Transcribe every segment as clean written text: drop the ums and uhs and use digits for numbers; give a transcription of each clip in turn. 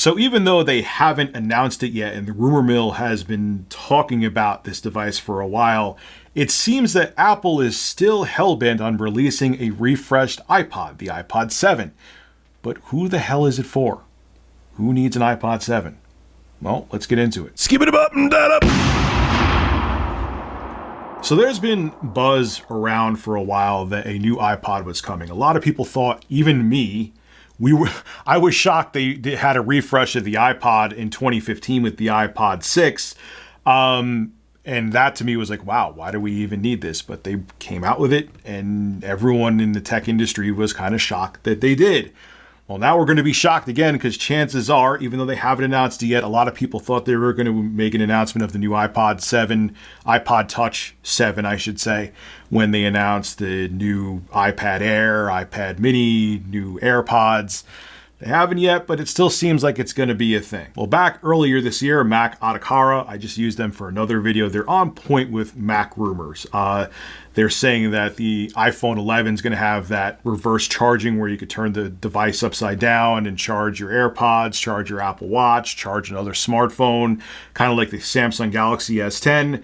So even though they haven't announced it yet, and the rumor mill has been talking about this device for a while, it seems that Apple is still hellbent on releasing a refreshed iPod, the iPod 7. But who the hell is it for? Who needs an iPod 7? Well, let's get into it. Skip it up and that up. So there's been buzz around for a while that a new iPod was coming. A lot of people thought, even me, I was shocked they had a refresh of the iPod in 2015 with the iPod 6. And that to me was like, wow, why do we even need this? But they came out with it, and everyone in the tech industry was kind of shocked that they did. Well, now we're going to be shocked again, because chances are, even though they haven't announced it yet, a lot of people thought they were going to make an announcement of the new iPod 7, iPod Touch 7, I should say, when they announced the new iPad Air, iPad Mini, new AirPods. They haven't yet, but it still seems like it's going to be a thing. Well, back earlier this year, Mac Atakara, I just used them for another video. They're on point with Mac rumors. They're saying that the iPhone 11 is going to have that reverse charging where you could turn the device upside down and charge your AirPods, charge your Apple Watch, charge another smartphone, kind of like the Samsung Galaxy S10.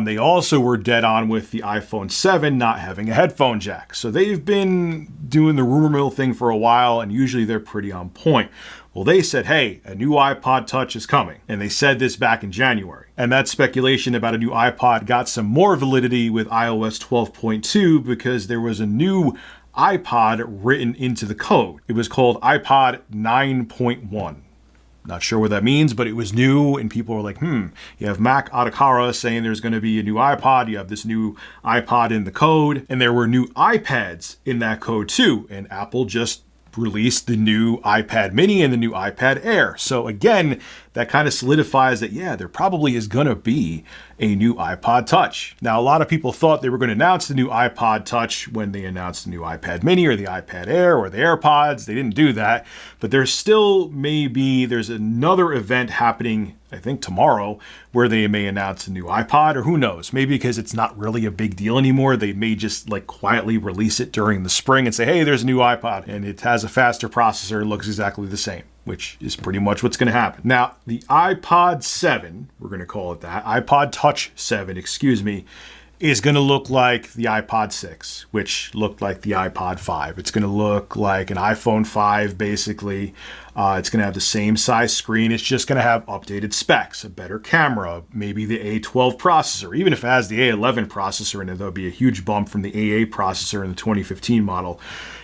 They also were dead on with the iPhone 7 not having a headphone jack. So they've been doing the rumor mill thing for a while, and usually they're pretty on point. Well, they said, hey, a new iPod Touch is coming. And they said this back in January. And that speculation about a new iPod got some more validity with iOS 12.2 because there was a new iPod written into the code. It was called iPod 9.1. Not sure what that means, but it was new, and people were like, You have Mac Atakara saying there's going to be a new iPod. You have this new iPod in the code, and there were new iPads in that code too. And Apple just released the new iPad Mini and the new iPad Air. So again, that kind of solidifies that, yeah, there probably is going to be a new iPod Touch. Now, a lot of people thought they were going to announce the new iPod Touch when they announced the new iPad Mini or the iPad Air or the AirPods. They didn't do that, but there's another event happening, I think tomorrow, where they may announce a new iPod, or who knows, maybe because it's not really a big deal anymore. They may just like quietly release it during the spring and say, hey, there's a new iPod and it has a faster processor and looks exactly the same, which is pretty much what's going to happen. Now, the iPod 7, we're going to call it that, iPod Touch 7, is going to look like the iPod 6, which looked like the iPod 5. It's going to look like an iPhone 5, basically. It's going to have the same size screen. It's just going to have updated specs, a better camera, maybe the A12 processor. Even if it has the A11 processor in it, there'll be a huge bump from the A8 processor in the 2015 model.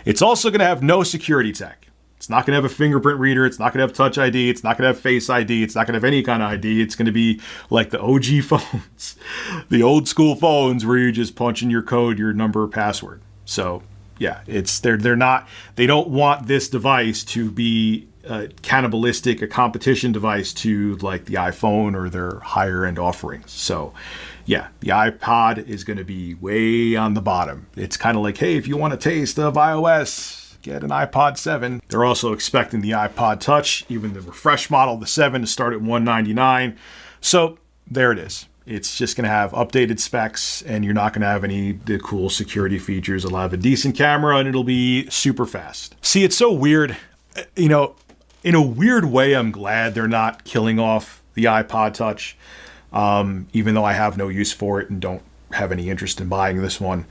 It's also going to have no security tech. It's not going to have a fingerprint reader. It's not going to have Touch ID. It's not going to have Face ID. It's not going to have any kind of ID. It's going to be like the OG phones, the old school phones where you just punch in your code, your number, password. So yeah, they don't want this device to be cannibalistic, a competition device to like the iPhone or their higher end offerings. So yeah, the iPod is going to be way on the bottom. It's kind of like, hey, if you want a taste of iOS, get an iPod 7. They're also expecting the iPod Touch, even the refresh model, the 7, to start at $199. So there it is. It's just going to have updated specs, and you're not going to have any of the cool security features. It'll have a decent camera, and it'll be super fast. See, it's so weird. In a weird way, I'm glad they're not killing off the iPod Touch, even though I have no use for it and don't have any interest in buying this one.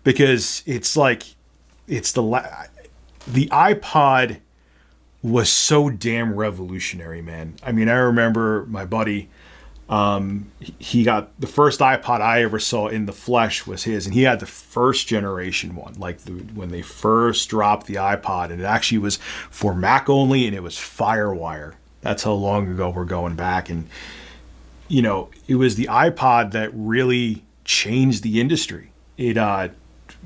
Because it's like, the iPod was so damn revolutionary, man. I mean, I remember my buddy, he got the first iPod I ever saw in the flesh was his, and he had the first generation one, like when they first dropped the iPod, and it actually was for Mac only, and it was Firewire. That's how long ago we're going back. And it was the iPod that really changed the industry.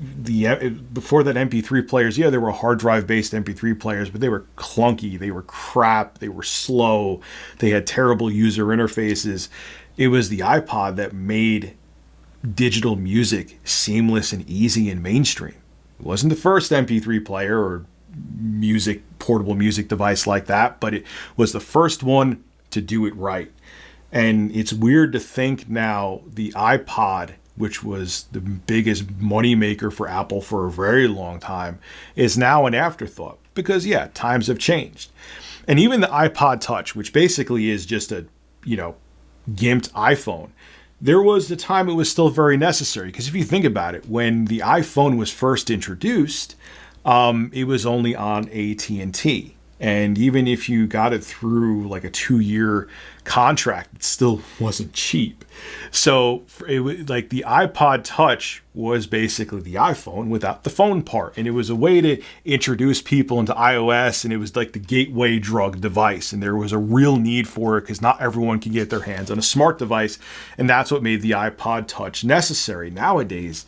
Before that, MP3 players, yeah, there were hard drive based MP3 players, but they were clunky, they were crap, they were slow, they had terrible user interfaces. It was the iPod that made digital music seamless and easy and mainstream. It wasn't the first MP3 player or portable music device like that, but it was the first one to do it right. And it's weird to think now the iPod, which was the biggest moneymaker for Apple for a very long time, is now an afterthought because, yeah, times have changed. And even the iPod Touch, which basically is just a, gimped iPhone, there was the time it was still very necessary. Because if you think about it, when the iPhone was first introduced, it was only on AT&T. And even if you got it through like a 2-year contract, it still wasn't cheap. So it was like the iPod Touch was basically the iPhone without the phone part. And it was a way to introduce people into iOS. And it was like the gateway drug device. And there was a real need for it because not everyone can get their hands on a smart device. And that's what made the iPod Touch necessary. Nowadays,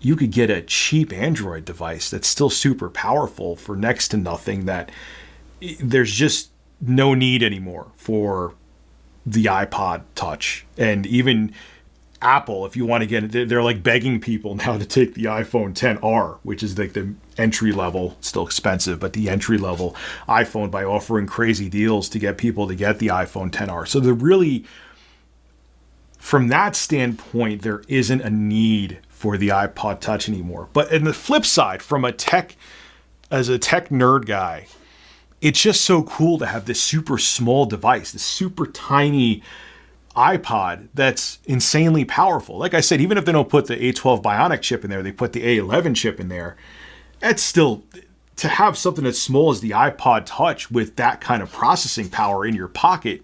you could get a cheap Android device that's still super powerful for next to nothing, that there's just no need anymore for the iPod Touch. And even Apple, if you want to get it, they're like begging people now to take the iPhone XR, which is like the entry level, still expensive, but the entry level iPhone, by offering crazy deals to get people to get the iPhone XR. So they're really, from that standpoint, there isn't a need for the iPod Touch anymore. But in the flip side, as a tech nerd guy, it's just so cool to have this super small device, this super tiny iPod that's insanely powerful. Like I said, even if they don't put the A12 Bionic chip in there, they put the A11 chip in there. That's still, to have something as small as the iPod Touch with that kind of processing power in your pocket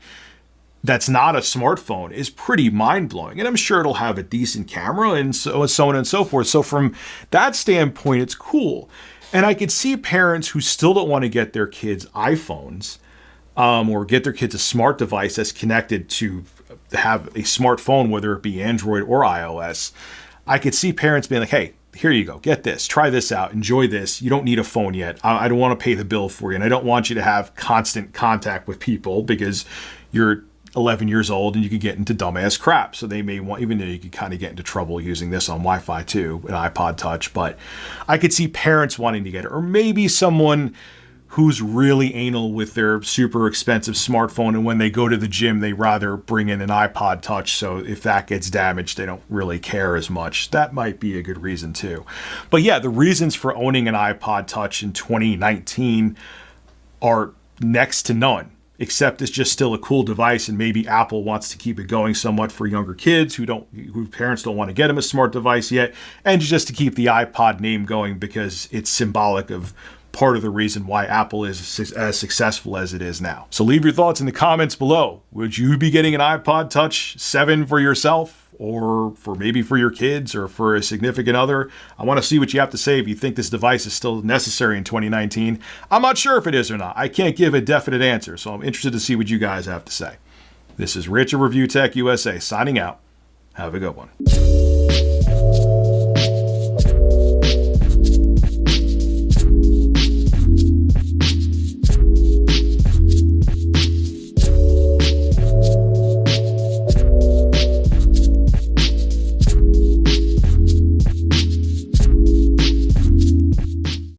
that's not a smartphone is pretty mind-blowing. And I'm sure it'll have a decent camera and so on and so forth. So from that standpoint, it's cool. And I could see parents who still don't want to get their kids iPhones or get their kids a smart device that's connected to have a smartphone, whether it be Android or iOS. I could see parents being like, hey, here you go, get this, try this out, enjoy this. You don't need a phone yet. I don't want to pay the bill for you. And I don't want you to have constant contact with people because you're 11 years old and you could get into dumbass crap. So they may want, even though you could kind of get into trouble using this on Wi-Fi too, an iPod Touch, but I could see parents wanting to get it, or maybe someone who's really anal with their super expensive smartphone, and when they go to the gym, they rather bring in an iPod Touch. So if that gets damaged, they don't really care as much. That might be a good reason too. But yeah, the reasons for owning an iPod Touch in 2019 are next to none. Except it's just still a cool device, and maybe Apple wants to keep it going somewhat for younger kids who parents don't want to get them a smart device yet, and just to keep the iPod name going because it's symbolic of part of the reason why Apple is as successful as it is now. So leave your thoughts in the comments below. Would you be getting an iPod Touch 7 for yourself, or maybe for your kids, or for a significant other? I want to see what you have to say if you think this device is still necessary in 2019. I'm not sure if it is or not. I can't give a definite answer, so I'm interested to see what you guys have to say. This is Rich of Review Tech USA signing out. Have a good one.